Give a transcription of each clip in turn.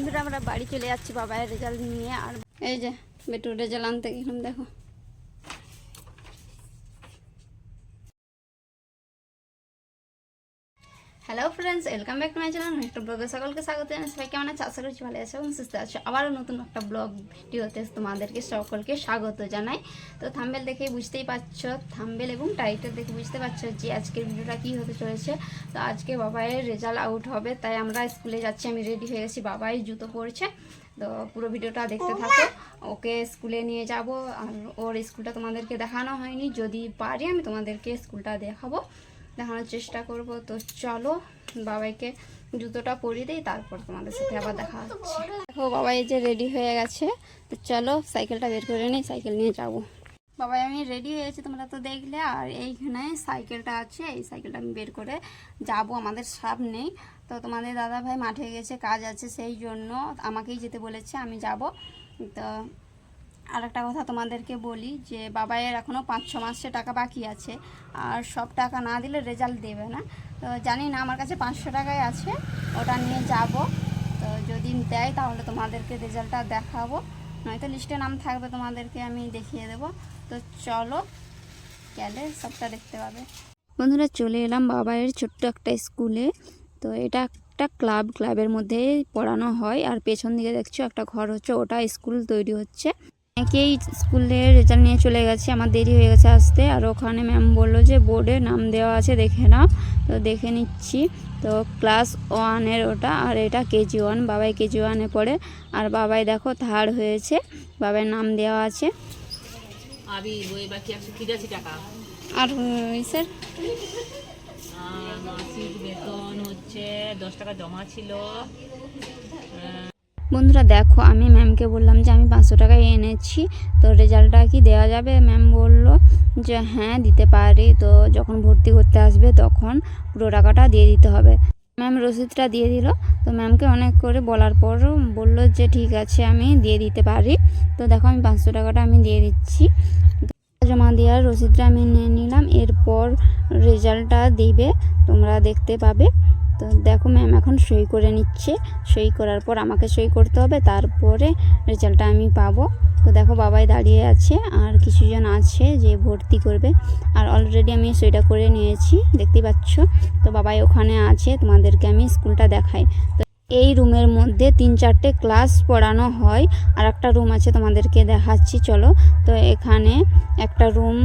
বন্ধুরা আমরা বাড়ি চলে যাচ্ছি বাবার রেজাল্ট নিয়ে। আর এই যে বেটুর রেজাল্ট আনতে গেলাম, দেখো। Hello friends, welcome back to my channel. একটা ব্লগে সকলকে স্বাগত জানাই। সবাই কেমন আছে? আশা করছি ভালো আছে এবং সুস্থ আছে। আবারও নতুন একটা ব্লগ ভিডিওতে তোমাদেরকে সকলকে স্বাগত জানাই। তো থাম্বেল দেখে বুঝতেই পারছো, থাম্বেল এবং টাইটেল দেখে বুঝতে পারছো যে আজকের ভিডিওটা কী হতে চলেছে। তো আজকে বাবাইয়ের রেজাল্ট আউট হবে, তাই আমরা স্কুলে যাচ্ছি। আমি রেডি হয়ে গেছি, বাবাই জুতো পরছে। তো পুরো ভিডিওটা দেখতে থাকো। ওকে স্কুলে নিয়ে যাব, আর ওর স্কুলটা তোমাদেরকে দেখানো হয়নি। যদি পারি আমি তোমাদেরকে স্কুলটা দেখাবো, দেখানোর চেষ্টা করব। তো চলো বাবাইকে জুতোটা পরিয়ে দিই, তারপর তোমাদের সাথে আবার দেখা হচ্ছে। দেখো বাবাই যে রেডি হয়ে গেছে। তো চলো সাইকেলটা বের করে নিই, সাইকেল নিয়ে যাব। বাবাই আমি রেডি হয়ে গেছি, তোমরা তো দেখলে। আর এইখানে সাইকেলটা আছে, এই সাইকেলটা আমি বের করে যাব। আমাদের সামনেই তো তোমাদের দাদা ভাই মাঠে গেছে, কাজ আছে, সেই জন্য আমাকেই যেতে বলেছে, আমি যাব। তো আর একটা কথা তোমাদেরকে বলি যে বাবাইয়ের এখনও 5-6 মাসের টাকা বাকি আছে, আর সব টাকা না দিলে রেজাল্ট দেবে না। তো জানি না, আমার কাছে 500 টাকাই আছে, ওটা নিয়ে যাব। তো যদি দেয় তাহলে তোমাদেরকে রেজাল্টটা দেখাবো, নয়তো লিস্টে নাম থাকবে, তোমাদেরকে আমি দেখিয়ে দেবো। তো চলো গেলে সবটা দেখতে পাবে। বন্ধুরা চলে এলাম বাবাইয়ের ছোট্ট একটা স্কুলে। তো এটা একটা ক্লাবের মধ্যে পড়ানো হয়। আর পেছন দিকে দেখছো একটা ঘর হচ্ছে, ওটা স্কুল তৈরি হচ্ছে। অনেকেই স্কুলের রেজাল্ট নিয়ে চলে গেছে, আমার দেরি হয়ে গেছে আসতে। আর ওখানে ম্যাম বললো যে বোর্ডে নাম দেওয়া আছে, দেখে নাও। তো দেখে নিচ্ছি। তো ক্লাস 1-এর ওটা, আর এটা কেজি 1। বাবাই কেজি 1-এ পড়ে। আর বাবাই দেখো থার্ড হয়েছে, বাবার নাম দেওয়া আছে। আর স্যার মাসিক বেতন হচ্ছে 10 টাকা জমা ছিল। বন্ধুরা দেখো, আমি ম্যামকে বললাম যে আমি 500 টাকায় এনেছি, তো রেজাল্টটা কি দেওয়া যাবে? ম্যাম বলল যে হ্যাঁ দিতে পারি, তো যখন ভর্তি করতে আসবে তখন পুরো টাকাটা দিয়ে দিতে হবে। ম্যাম রসিদটা দিয়ে দিল। তো ম্যামকে অনেক করে বলার পর বলল যে ঠিক আছে আমি দিয়ে দিতে পারি। তো দেখো আমি 500 টাকাটা আমি দিয়ে দিচ্ছি। জমা দেওয়ার রসিদটা আমি নিয়ে নিলাম। এরপর রেজাল্টটা দিবে, তোমরা দেখতে পাবে। তো দেখো ম্যাম এখন সই করে নিচ্ছে, সই করার পর আমাকে সই করতে হবে, তারপরে রেজাল্টটা আমি পাবো। তো দেখো বাবাই দাঁড়িয়ে আছে, আর কিছুজন আছে যে ভর্তি করবে। আর অলরেডি আমি সইটা করে নিয়েছি, দেখতে পাচ্ছ। তো বাবাই ওখানে আছে, তোমাদেরকে আমি স্কুলটা দেখাই। তো এই রুমের মধ্যে 3-4টে ক্লাস পড়ানো হয়। আর একটা রুম আছে, তোমাদেরকে দেখাচ্ছি চলো। তো এখানে একটা রুম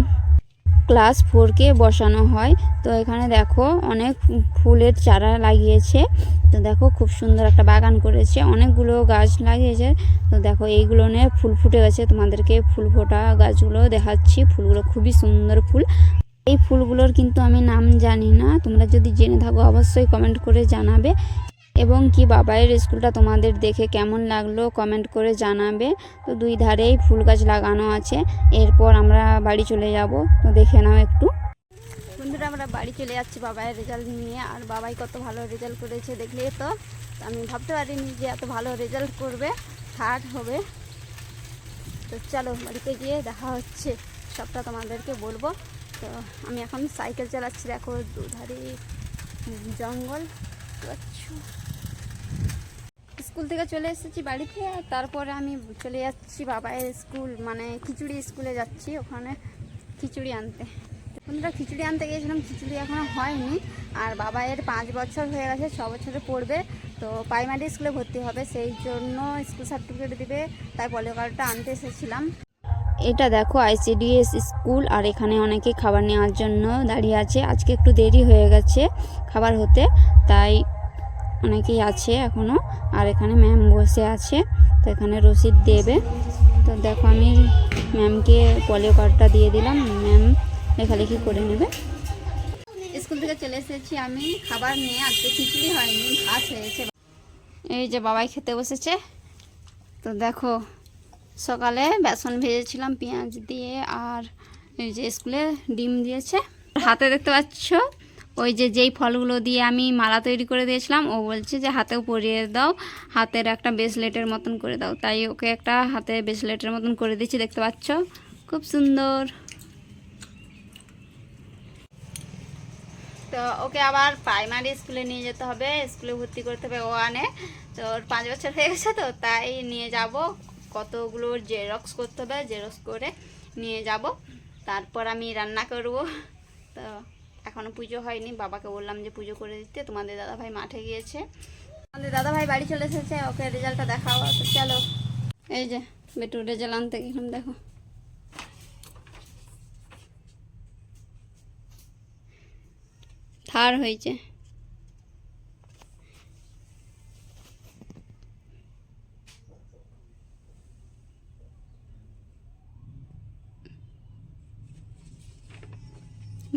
ক্লাস 4কে বসানো হয়। তো এখানে দেখো অনেক ফুলের চারা লাগিয়েছে। তো দেখো খুব সুন্দর একটা বাগান করেছে, অনেকগুলো গাছ লাগিয়েছে। তো দেখো এইগুলো নিয়ে ফুল ফুটে গেছে, তোমাদেরকে ফুল ফোটা গাছগুলো দেখাচ্ছি। ফুলগুলো খুবই সুন্দর ফুল। এই ফুলগুলোর কিন্তু আমি নাম জানি না, তোমরা যদি জেনে থাকো অবশ্যই কমেন্ট করে জানাবে। এবং কি বাবাইয়ের স্কুলটা তোমাদের দেখে কেমন লাগলো কমেন্ট করে জানাবে। তো দুই ধারেই ফুল গাছ লাগানো আছে। এরপর আমরা বাড়ি চলে যাব, তো দেখে নাও একটু। বন্ধুরা আমরা বাড়ি চলে যাচ্ছি বাবাইয়ের রেজাল্ট নিয়ে। আর বাবাই কত ভালো রেজাল্ট করেছে দেখলে। তো আমি ভাবতে পারিনি যে এত ভালো রেজাল্ট করবে, থার্ড হবে। তো চলো বাড়িতে গিয়ে দেখা হচ্ছে, সবটা তোমাদেরকে বলবো। তো আমি এখন সাইকেল চালাচ্ছি, দেখো দুধারে জঙ্গল। স্কুল থেকে চলে এসেছি বাড়িতে, আর তারপরে আমি চলে যাচ্ছি বাবাইয়ের স্কুল, মানে খিচুড়ি স্কুলে যাচ্ছি, ওখানে খিচুড়ি আনতে। বন্ধুরা খিচুড়ি আনতে গিয়েছিলাম, খিচুড়ি এখনও হয়নি। আর বাবাইয়ের 5 বছর হয়ে গেছে, 6 বছরে পড়বে। তো প্রাইমারি স্কুলে ভর্তি হবে, সেই জন্য স্কুল সার্টিফিকেট দিবে, তাই পলিও কার্ডটা আনতে এসেছিলাম। এটা দেখো ICDS স্কুল, আর এখানে অনেকে খাবার নেওয়ার জন্য দাঁড়িয়ে আছে। আজকে একটু দেরি হয়ে গেছে খাবার হতে, তাই অনেকেই আছে এখনও। আর এখানে ম্যাম বসে আছে, তো এখানে রসিদ দেবে। তো দেখো আমি ম্যামকে পলিও কার্ডটা দিয়ে দিলাম, ম্যাম লেখালেখি করে নেবে। স্কুল থেকে চলে এসেছি আমি খাবার নিয়ে। আজকে খিচুড়ি হয়নি, ভাত হয়েছে। এই যে বাবাই খেতে বসেছে। তো দেখো সকালে বেসন ভেজেছিলাম পেঁয়াজ দিয়ে, আর এই যে স্কুলে ডিম দিয়েছে। হাতে দেখতে পাচ্ছ ওই যেই ফলগুলো দিয়ে আমি মালা তৈরি করে দিয়েছিলাম, ও বলছে যে হাতেও পরিয়ে দাও, হাতের একটা ব্রেসলেটের মতন করে দাও। তাই ওকে একটা হাতে ব্রেসলেটের মতন করে দিচ্ছি, দেখতে পাচ্ছ খুব সুন্দর। তো ওকে আবার প্রাইমারি স্কুলে নিয়ে যেতে হবে, স্কুলে ভর্তি করতে হবে 1-এ। তো ওর 5 বছর হয়ে গেছে, তো তাই নিয়ে যাব, কতগুলো জেরক্স করতে হবে, জেরক্স করে নিয়ে যাব, তারপর আমি রান্না করব। তো এখনও পুজো হয়নি, বাবাকে বললাম যে পুজো করে দিতে। তোমাদের দাদাভাই মাঠে গিয়েছে, আমাদের দাদাভাই বাড়ি চলে এসেছে, ওকে রেজাল্টটা দেখাও। তো চলো, এই যে বেটু রেজাল্ট আনতে গেলাম, দেখো থার হয়েছে।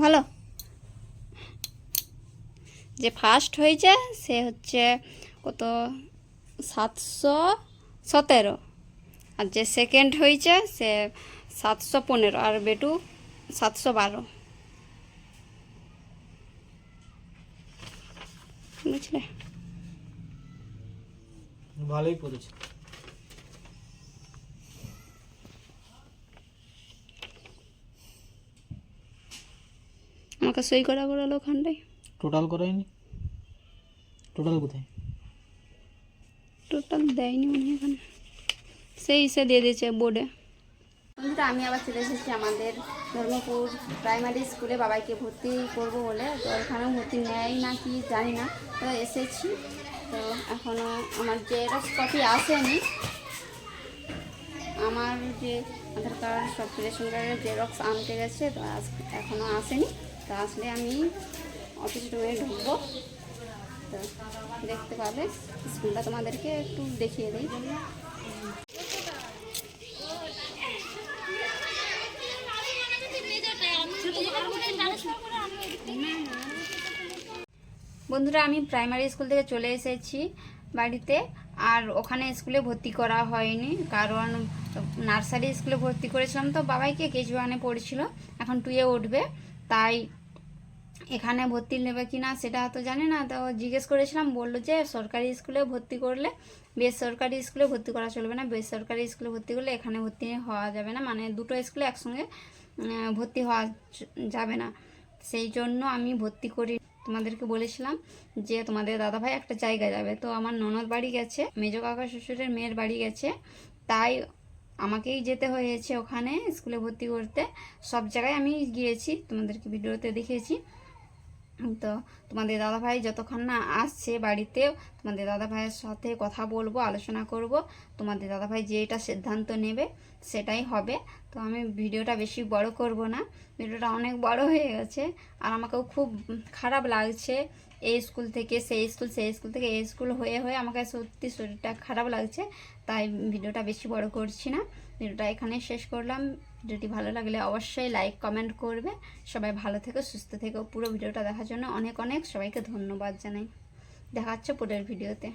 ভালো, যে ফার্স্ট হয়েছে সে হচ্ছে কত 717, আর যে সেকেন্ড হয়েছে সে 715, আর বেটু 712, বুঝলে? ভালোই পড়েছে। আমাকে সই করা করালো ওখানটায়। টোটাল করায়নি? টোটাল কোথায়? টোটাল দেয়নি মনে হয় এখানে, সেই সে দিয়ে দিয়েছে বোর্ডে। বন্ধুরা, আমি আবার চলে এসেছি আমাদের ধর্মপুর প্রাইমারি স্কুলে বাবাইকে ভর্তি করব বলে। তো এখানেও ভর্তি নেয় না কি জানি না, তো এসেছি। তো এখনও আমার জেরক্স কপি আসেনি, আমার যে আধার কার্ড সব রেশন কার্ডের জেরক্স আনতে গেছে, তো এখনও আসেনি। তো আসলে আমি অফিস রুমে ঢুকবো, তো দেখতে পাবে। স্কুলটা তোমাদেরকে একটু দেখিয়ে দিই। বন্ধুরা, আমি প্রাইমারি স্কুল থেকে চলে এসেছি বাড়িতে, আর ওখানে স্কুলে ভর্তি করা হয়নি, কারণ নার্সারি স্কুলে ভর্তি করেছিলাম। তো বাবাইকে কেজি 1-এ পড়েছিল, এখন 2-এ উঠবে, তাই এখানে ভর্তি নেবে কি না সেটা তো জানি না। তো জিজ্ঞেস করেছিলাম, বললো যে সরকারি স্কুলে ভর্তি করলে, বেসরকারি স্কুলে ভর্তি করা চলবে না, বেসরকারি স্কুলে ভর্তি করলে এখানে ভর্তি হওয়া যাবে না, মানে দুটো স্কুলে একসঙ্গে ভর্তি হওয়া যাবে না। সেই জন্য আমি ভর্তি করি। তোমাদেরকে বলেছিলাম যে তোমাদের দাদাভাই একটা জায়গায় যাবে, তো আমার ননদ বাড়ি গেছে, মেজো কাকা শ্বশুরের মেয়ের বাড়ি গেছে, তাই আমাকেই যেতে হয়েছে ওখানে স্কুলে ভর্তি করতে। সব জায়গায় আমি গিয়েছি, তোমাদেরকে ভিডিওতে দেখিয়েছি। তো তোমাদের দাদাভাই যতক্ষণ না আসছে বাড়িতে, তোমাদের দাদাভাইয়ের সাথে কথা বলবো, আলোচনা করব, তোমাদের দাদাভাই যেটা সিদ্ধান্ত নেবে সেটাই হবে। তো আমি ভিডিওটা বেশি বড় করব না, ভিডিওটা অনেক বড় হয়ে গেছে, আর আমাকেও খুব খারাপ লাগছে। এই স্কুল থেকে সেই স্কুল, সেই স্কুল থেকে এই স্কুল হয়ে হয়ে আমাকে সত্যি শরীরটা খারাপ লাগছে, তাই ভিডিওটা বেশি বড় করছি না। ভিডিওটা এখানে শেষ করলাম। ভিডিওটি ভালো লাগলে অবশ্যই লাইক কমেন্ট করবে। সবাই ভালো থেকো, সুস্থ থেকো। পুরো ভিডিওটা দেখার জন্য অনেক অনেক সবাইকে ধন্যবাদ জানাই। দেখা হচ্ছে পরের ভিডিওতে।